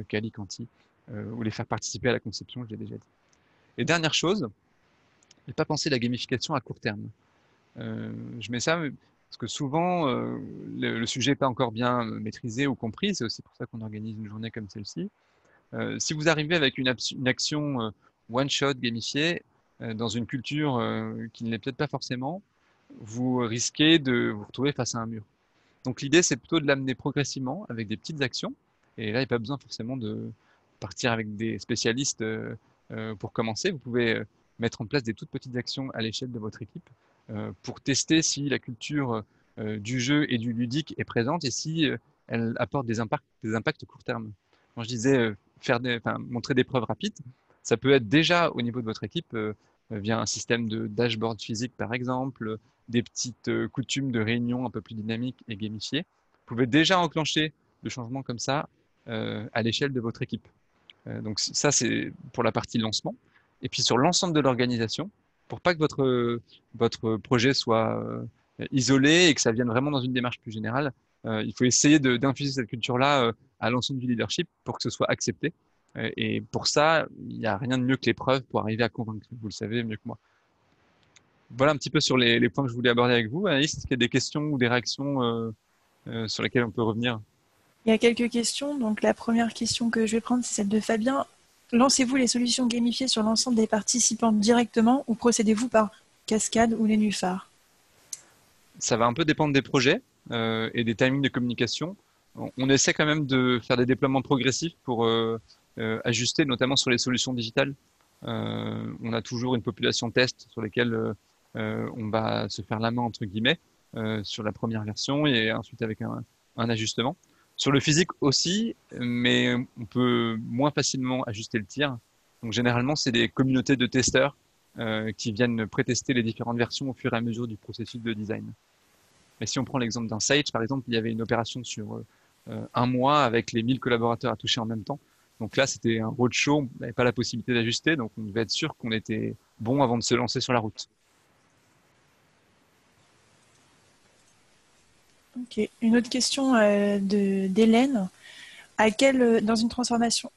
Kali, Quanti, ou les faire participer à la conception, je l'ai déjà dit. Et dernière chose, ne pas penser la gamification à court terme. Je mets ça parce que souvent le sujet n'est pas encore bien maîtrisé ou compris. C'est aussi pour ça qu'on organise une journée comme celle-ci. Si vous arrivez avec une action one-shot gamifiée dans une culture qui ne l'est peut-être pas forcément, vous risquez de vous retrouver face à un mur. Donc l'idée, c'est plutôt de l'amener progressivement avec des petites actions. Et là, il n'y a pas besoin forcément de partir avec des spécialistes pour commencer. Vous pouvez mettre en place des toutes petites actions à l'échelle de votre équipe pour tester si la culture du jeu et du ludique est présente et si elle apporte des impacts court terme. Quand je disais montrer des preuves rapides, ça peut être déjà au niveau de votre équipe via un système de dashboard physique par exemple, des petites coutumes de réunion un peu plus dynamiques et gamifiées. Vous pouvez déjà enclencher le changement comme ça à l'échelle de votre équipe. Donc ça, c'est pour la partie lancement. Et puis sur l'ensemble de l'organisation, pour pas que votre projet soit isolé et que ça vienne vraiment dans une démarche plus générale, il faut essayer d'infuser cette culture-là à l'ensemble du leadership pour que ce soit accepté. Et pour ça, il n'y a rien de mieux que les preuves pour arriver à convaincre. Vous le savez mieux que moi. Voilà un petit peu sur les points que je voulais aborder avec vous. Anaïs, est-ce qu'il y a des questions ou des réactions sur lesquelles on peut revenir? Il y a quelques questions. Donc, la première question que je vais prendre, c'est celle de Fabien. Lancez-vous les solutions gamifiées sur l'ensemble des participants directement ou procédez-vous par cascade ou nénuphar? Ça va un peu dépendre des projets et des timings de communication. On essaie quand même de faire des déploiements progressifs pour ajuster, notamment sur les solutions digitales. On a toujours une population test sur lesquelles on va se faire la main, entre guillemets, sur la première version et ensuite avec un ajustement. Sur le physique aussi, mais on peut moins facilement ajuster le tir. Donc généralement, c'est des communautés de testeurs qui viennent prétester les différentes versions au fur et à mesure du processus de design. Mais si on prend l'exemple d'un Sage, par exemple, il y avait une opération sur un mois avec les 1000 collaborateurs à toucher en même temps. Donc là, c'était un roadshow, on n'avait pas la possibilité d'ajuster, donc on devait être sûr qu'on était bon avant de se lancer sur la route. Ok. Une autre question d'Hélène. Dans une transformation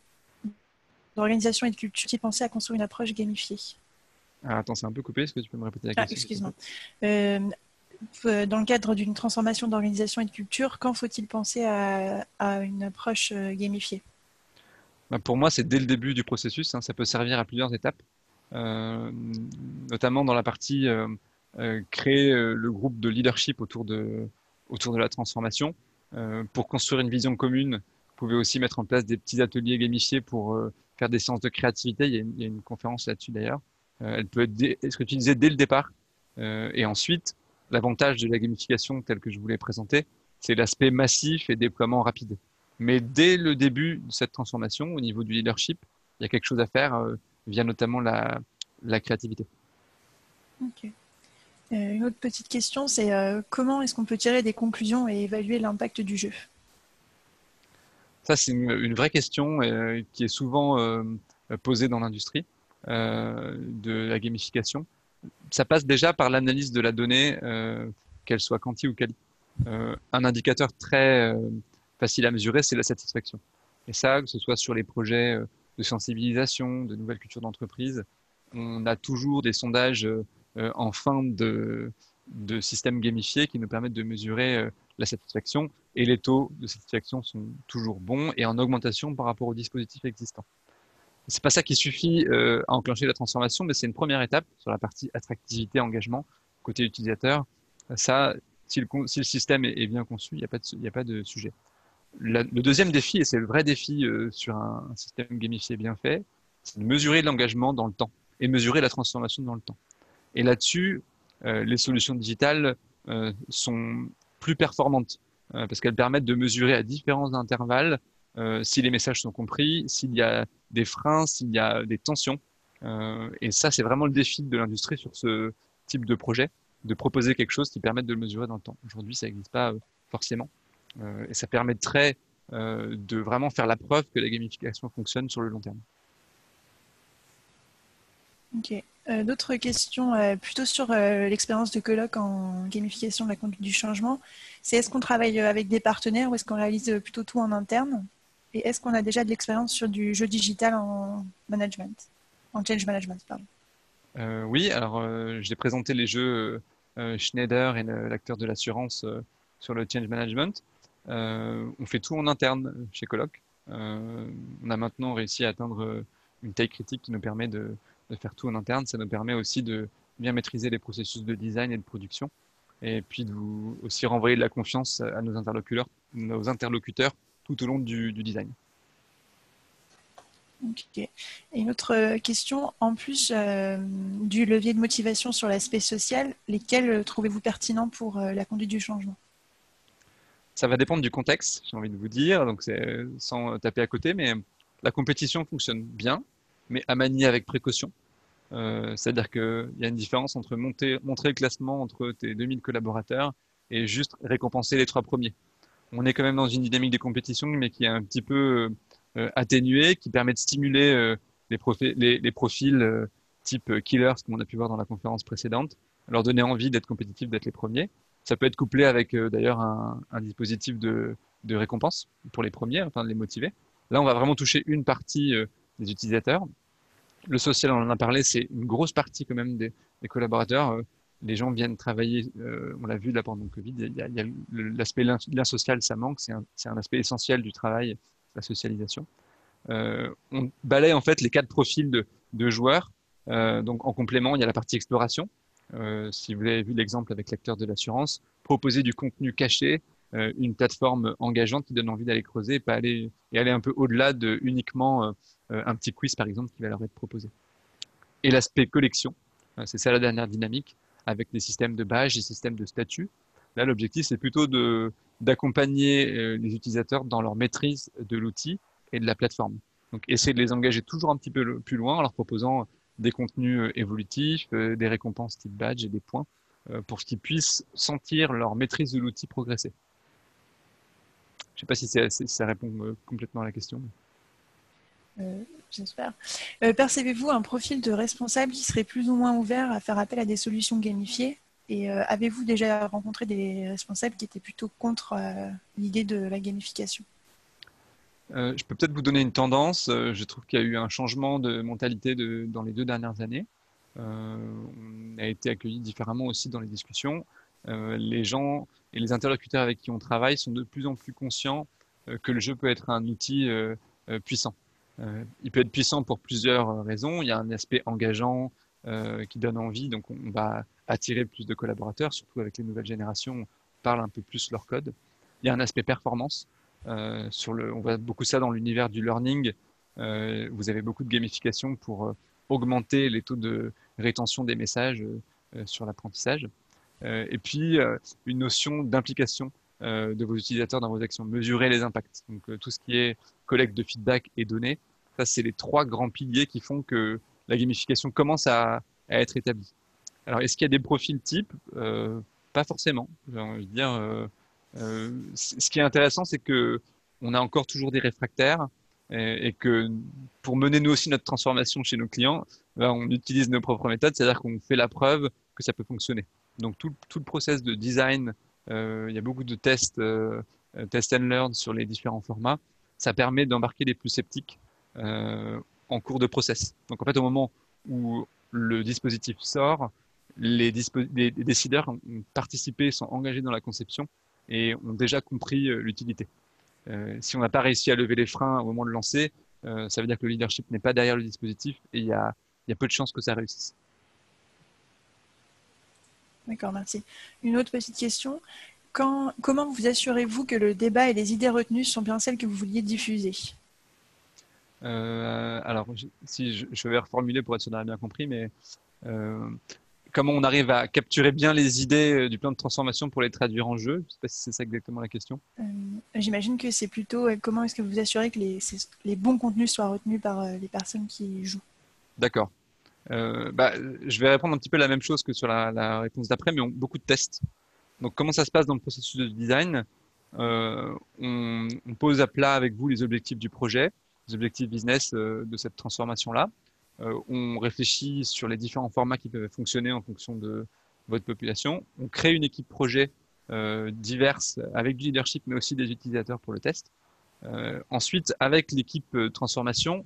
d'organisation et de culture, tu pensais à construire une approche gamifiée? Ah, attends, c'est un peu coupé, est-ce que tu peux me répéter la Ah, question? excuse-moi. Dans le cadre d'une transformation d'organisation et de culture, quand faut-il penser à une approche gamifiée? Bah, pour moi, c'est dès le début du processus, hein, ça peut servir à plusieurs étapes, euh, notamment dans la partie créer le groupe de leadership autour de la transformation. Pour construire une vision commune, vous pouvez aussi mettre en place des petits ateliers gamifiés pour faire des séances de créativité. Il y a une conférence là-dessus d'ailleurs. Elle peut être utilisée dès le départ. Et ensuite, l'avantage de la gamification telle que je vous l'ai présentée, c'est l'aspect massif et déploiement rapide. Mais dès le début de cette transformation, au niveau du leadership, il y a quelque chose à faire via notamment la créativité. Ok. Une autre petite question, c'est comment est-ce qu'on peut tirer des conclusions et évaluer l'impact du jeu? Ça, c'est une vraie question qui est souvent posée dans l'industrie de la gamification. Ça passe déjà par l'analyse de la donnée, qu'elle soit quanti ou quali. Un indicateur très facile à mesurer, c'est la satisfaction. Et ça, que ce soit sur les projets de sensibilisation, de nouvelles cultures d'entreprise, on a toujours des sondages en fin de systèmes gamifiés qui nous permettent de mesurer la satisfaction. Et les taux de satisfaction sont toujours bons et en augmentation par rapport aux dispositifs existants. C'est pas ça qui suffit à enclencher la transformation, mais c'est une première étape sur la partie attractivité, engagement, côté utilisateur. Ça, si le système est bien conçu, il n'y a pas de sujet. Le deuxième défi, et c'est le vrai défi sur un système gamifié bien fait, c'est de mesurer l'engagement dans le temps et mesurer la transformation dans le temps. Et là-dessus, les solutions digitales sont plus performantes parce qu'elles permettent de mesurer à différents intervalles si les messages sont compris, s'il y a des freins, s'il y a des tensions. Et ça, c'est vraiment le défi de l'industrie sur ce type de projet. de proposer quelque chose qui permette de le mesurer dans le temps. Aujourd'hui, ça n'existe pas forcément. Et ça permettrait de vraiment faire la preuve que la gamification fonctionne sur le long terme. Ok. D'autres questions plutôt sur l'expérience de colloque en gamification de la conduite du changement. C'est est-ce qu'on travaille avec des partenaires ou est-ce qu'on réalise plutôt tout en interne? Et est-ce qu'on a déjà de l'expérience sur du jeu digital en management, en change management, pardon. Oui, alors j'ai présenté les jeux Schneider et l'acteur de l'assurance sur le change management. On fait tout en interne chez Coloc. On a maintenant réussi à atteindre une taille critique qui nous permet de faire tout en interne. Ça nous permet aussi de bien maîtriser les processus de design et de production, et puis de aussi renvoyer de la confiance à nos interlocuteurs tout au long du design. Ok. Et une autre question, en plus du levier de motivation sur l'aspect social, lesquels trouvez-vous pertinents pour la conduite du changement? Ça va dépendre du contexte, j'ai envie de vous dire, donc c'est sans taper à côté, mais la compétition fonctionne bien, mais à manier avec précaution. C'est-à-dire qu'il y a une différence entre montrer le classement entre tes 2000 collaborateurs et juste récompenser les 3 premiers. On est quand même dans une dynamique de compétition, mais qui est un petit peu atténuée, qui permet de stimuler les profils type killers, comme on a pu voir dans la conférence précédente, leur donner envie d'être compétitifs, d'être les premiers. Ça peut être couplé avec d'ailleurs un dispositif de récompense pour les premiers, afin de les motiver. Là, on va vraiment toucher une partie des utilisateurs. Le social, on en a parlé, c'est une grosse partie quand même des collaborateurs. Les gens viennent travailler, on l'a vu là pendant le Covid, il y a l'aspect lien social, ça manque, c'est un aspect essentiel du travail, la socialisation. On balaye en fait les 4 profils de joueurs. Donc en complément, il y a la partie exploration. Si vous avez vu l'exemple avec l'acteur de l'assurance, proposer du contenu caché, une plateforme engageante qui donne envie d'aller creuser et aller un peu au-delà de uniquement un petit quiz par exemple qui va leur être proposé. Et l'aspect collection, c'est ça la dernière dynamique, avec les systèmes de badge, les systèmes de statut. Là, l'objectif, c'est plutôt d'accompagner les utilisateurs dans leur maîtrise de l'outil et de la plateforme. Donc, essayer de les engager toujours un petit peu plus loin en leur proposant des contenus évolutifs, des récompenses type badge et des points pour qu'ils puissent sentir leur maîtrise de l'outil progresser. Je ne sais pas si ça répond complètement à la question. J'espère. Percevez-vous un profil de responsable qui serait plus ou moins ouvert à faire appel à des solutions gamifiées? Et avez-vous déjà rencontré des responsables qui étaient plutôt contre l'idée de la gamification? Je peux peut-être vous donner une tendance. Je trouve qu'il y a eu un changement de mentalité dans les 2 dernières années. On a été accueillis différemment aussi dans les discussions. Les gens et les interlocuteurs avec qui on travaille sont de plus en plus conscients que le jeu peut être un outil puissant. Il peut être puissant pour plusieurs raisons. Il y a un aspect engageant qui donne envie, donc on va attirer plus de collaborateurs, surtout avec les nouvelles générations, on parle un peu plus leur code. Il y a un aspect performance. On voit beaucoup ça dans l'univers du learning. Vous avez beaucoup de gamification pour augmenter les taux de rétention des messages sur l'apprentissage. Et puis, une notion d'implication de vos utilisateurs dans vos actions, mesurer les impacts. Donc, tout ce qui est collecte de feedback et données, ça, c'est les 3 grands piliers qui font que la gamification commence à être établie. Alors, est-ce qu'il y a des profils types Pas forcément. J'ai envie de dire, ce qui est intéressant, c'est que on a encore toujours des réfractaires et que pour mener nous aussi notre transformation chez nos clients, ben, on utilise nos propres méthodes, c'est-à-dire qu'on fait la preuve que ça peut fonctionner. Donc tout le process de design, il y a beaucoup de tests, test and learn sur les différents formats. Ça permet d'embarquer les plus sceptiques en cours de process. Donc en fait, au moment où le dispositif sort, les décideurs ont participé, sont engagés dans la conception et ont déjà compris l'utilité. Si on n'a pas réussi à lever les freins au moment de lancer, ça veut dire que le leadership n'est pas derrière le dispositif et il y a peu de chances que ça réussisse. D'accord, merci. Une autre petite question. Comment vous assurez-vous que le débat et les idées retenues sont bien celles que vous vouliez diffuser? Alors, si je vais reformuler pour être sûr d'avoir bien compris, mais euh, comment on arrive à capturer bien les idées du plan de transformation pour les traduire en jeu? Je ne sais pas si c'est ça exactement la question. J'imagine que c'est plutôt comment est-ce que vous assurez que les bons contenus soient retenus par les personnes qui jouent? D'accord. Bah, je vais répondre un petit peu la même chose que sur la réponse d'après, mais beaucoup de tests. Donc, comment ça se passe dans le processus de design? On pose à plat avec vous les objectifs du projet, les objectifs business de cette transformation-là. On réfléchit sur les différents formats qui peuvent fonctionner en fonction de votre population. On crée une équipe projet diverse avec du leadership, mais aussi des utilisateurs pour le test. Ensuite, avec l'équipe transformation,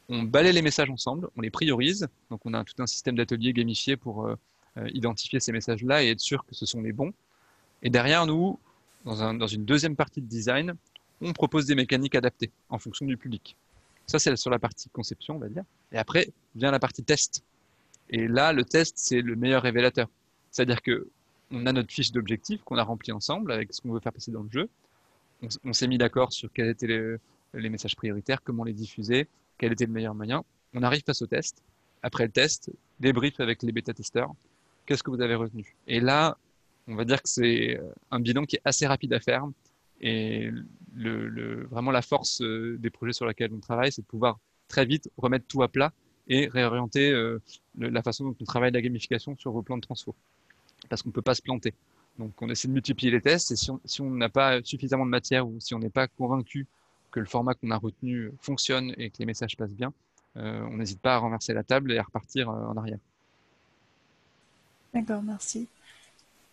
on balaie les messages ensemble, on les priorise. Donc, on a tout un système d'ateliers gamifiés pour identifier ces messages-là et être sûr que ce sont les bons. Et derrière nous, dans une deuxième partie de design, on propose des mécaniques adaptées en fonction du public. Ça, c'est sur la partie conception, on va dire. Et après, vient la partie test. Et là, le test, c'est le meilleur révélateur. C'est-à-dire que on a notre fiche d'objectifs qu'on a remplie ensemble avec ce qu'on veut faire passer dans le jeu. On s'est mis d'accord sur quels étaient les messages prioritaires, comment les diffuser, quel était le meilleur moyen. On arrive face au test. Après le test, débrief avec les bêta-testeurs. Qu'est-ce que vous avez retenu? Et là, on va dire que c'est un bilan qui est assez rapide à faire. Et vraiment la force des projets sur lesquels on travaille, c'est de pouvoir très vite remettre tout à plat et réorienter la façon dont on travaille la gamification sur vos plans de transfo. Parce qu'on ne peut pas se planter. Donc on essaie de multiplier les tests et si on n'a pas suffisamment de matière ou si on n'est pas convaincu que le format qu'on a retenu fonctionne et que les messages passent bien, on n'hésite pas à renverser la table et à repartir en arrière. D'accord, merci.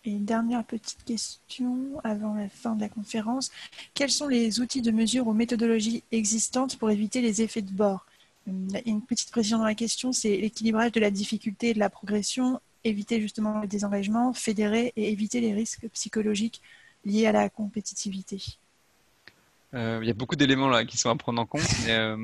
Et une dernière petite question avant la fin de la conférence. Quels sont les outils de mesure ou méthodologies existantes pour éviter les effets de bord? Une petite précision dans la question, c'est l'équilibrage de la difficulté et de la progression, éviter justement le désengagement, fédérer et éviter les risques psychologiques liés à la compétitivité. Il y a beaucoup d'éléments là qui sont à prendre en compte, mais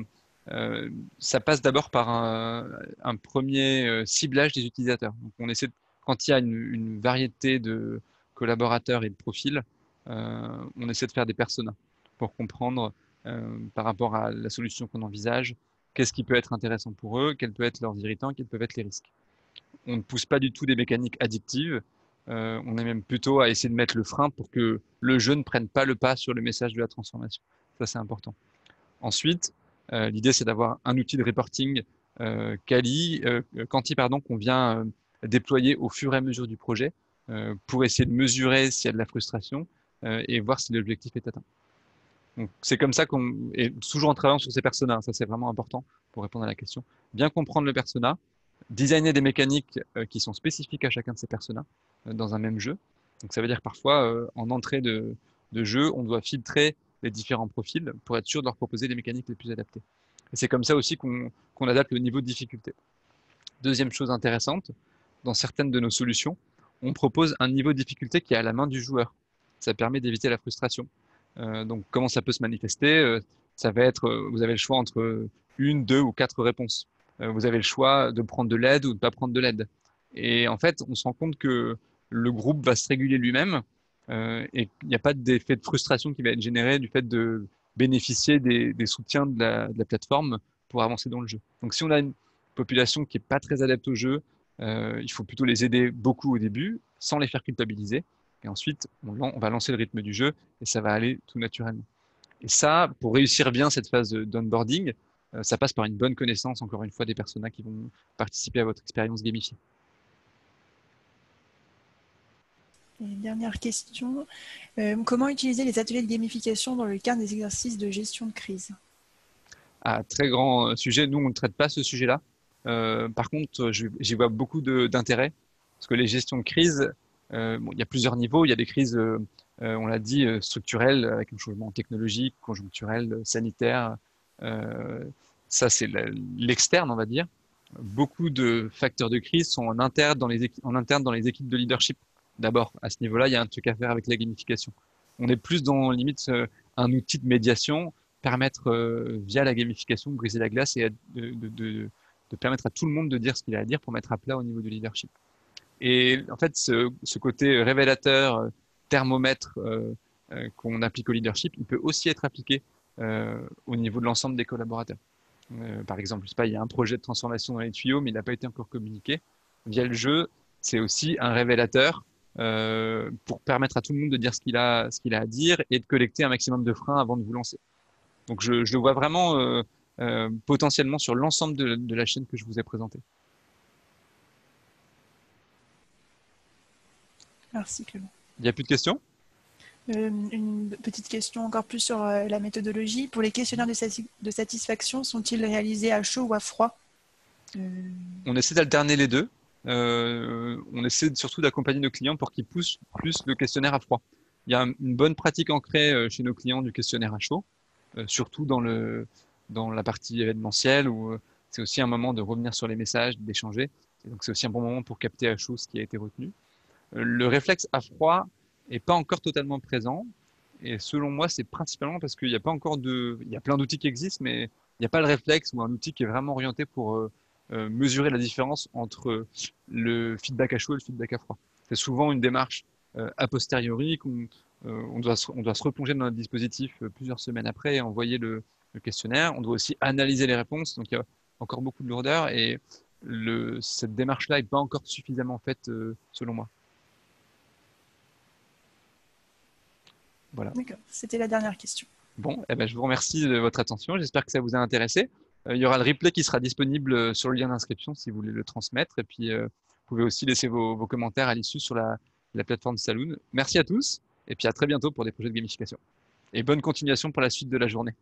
ça passe d'abord par un premier ciblage des utilisateurs. Donc on essaie quand il y a une variété de collaborateurs et de profils, on essaie de faire des personas pour comprendre par rapport à la solution qu'on envisage, qu'est-ce qui peut être intéressant pour eux, quels peuvent être leurs irritants, quels peuvent être les risques. On ne pousse pas du tout des mécaniques addictives. On est même plutôt à essayer de mettre le frein pour que le jeu ne prenne pas le pas sur le message de la transformation. Ça, c'est important. Ensuite, l'idée, c'est d'avoir un outil de reporting quanti, pardon, qu'on vient déployer au fur et à mesure du projet pour essayer de mesurer s'il y a de la frustration et voir si l'objectif est atteint. Donc, c'est comme ça qu'on est toujours en travaillant sur ces personas. Ça, c'est vraiment important pour répondre à la question. Bien comprendre le persona, designer des mécaniques qui sont spécifiques à chacun de ces personas dans un même jeu. Donc, ça veut dire parfois, en entrée de jeu, on doit filtrer les différents profils pour être sûr de leur proposer les mécaniques les plus adaptées. Et c'est comme ça aussi qu'on adapte le niveau de difficulté. Deuxième chose intéressante, dans certaines de nos solutions, on propose un niveau de difficulté qui est à la main du joueur. Ça permet d'éviter la frustration. Donc, comment ça peut se manifester? Ça va être, vous avez le choix entre une, deux ou quatre réponses. Vous avez le choix de prendre de l'aide ou de ne pas prendre de l'aide. Et en fait, on se rend compte que le groupe va se réguler lui-même et il n'y a pas d'effet de frustration qui va être généré du fait de bénéficier des soutiens de la plateforme pour avancer dans le jeu. Donc, si on a une population qui n'est pas très adepte au jeu, il faut plutôt les aider beaucoup au début, sans les faire culpabiliser. Et ensuite, on va lancer le rythme du jeu et ça va aller tout naturellement. Et ça, pour réussir bien cette phase d'onboarding, ça passe par une bonne connaissance, encore une fois, des personas qui vont participer à votre expérience gamifiée. Et dernière question, comment utiliser les ateliers de gamification dans le cadre des exercices de gestion de crise? Très grand sujet, nous, on ne traite pas ce sujet-là. Par contre, j'y vois beaucoup d'intérêt, parce que les gestions de crise, il y a plusieurs niveaux. Il y a des crises, on l'a dit, structurelles, avec un changement technologique, conjoncturel, sanitaire. Ça, c'est l'externe, on va dire. Beaucoup de facteurs de crise sont en interne dans les équipes de leadership. D'abord, à ce niveau-là, il y a un truc à faire avec la gamification. On est plus dans limite un outil de médiation, permettre via la gamification de briser la glace et de permettre à tout le monde de dire ce qu'il a à dire pour mettre à plat au niveau du leadership. Et en fait, ce côté révélateur, thermomètre qu'on applique au leadership, il peut aussi être appliqué au niveau de l'ensemble des collaborateurs. Par exemple, je sais pas, il y a un projet de transformation dans les tuyaux, mais il n'a pas été encore communiqué. Via le jeu, c'est aussi un révélateur pour permettre à tout le monde de dire ce qu'il a à dire et de collecter un maximum de freins avant de vous lancer. Donc, je le vois vraiment potentiellement sur l'ensemble de la chaîne que je vous ai présentée. Merci Clément. Il n'y a plus de questions? Une petite question encore plus sur la méthodologie. Pour les questionnaires de satisfaction, sont-ils réalisés à chaud ou à froid? On essaie d'alterner les deux. On essaie surtout d'accompagner nos clients pour qu'ils poussent plus le questionnaire à froid. Il y a une bonne pratique ancrée chez nos clients du questionnaire à chaud, surtout dans la partie événementielle où c'est aussi un moment de revenir sur les messages, d'échanger. Et donc c'est aussi un bon moment pour capter à chaud ce qui a été retenu. Le réflexe à froid est pas encore totalement présent. Et selon moi, c'est principalement parce qu'il n'y a pas encore il y a plein d'outils qui existent, mais il n'y a pas le réflexe ou un outil qui est vraiment orienté pour mesurer la différence entre le feedback à chaud et le feedback à froid. C'est souvent une démarche a posteriori on doit se replonger dans notre dispositif plusieurs semaines après et envoyer le questionnaire. On doit aussi analyser les réponses. Donc, il y a encore beaucoup de lourdeur et cette démarche-là n'est pas encore suffisamment faite selon moi. Voilà. D'accord, c'était la dernière question. Bon, eh ben, je vous remercie de votre attention. J'espère que ça vous a intéressé. Il y aura le replay qui sera disponible sur le lien d'inscription si vous voulez le transmettre. Et puis, vous pouvez aussi laisser vos commentaires à l'issue sur la plateforme Saloon. Merci à tous et puis à très bientôt pour des projets de gamification. Et bonne continuation pour la suite de la journée.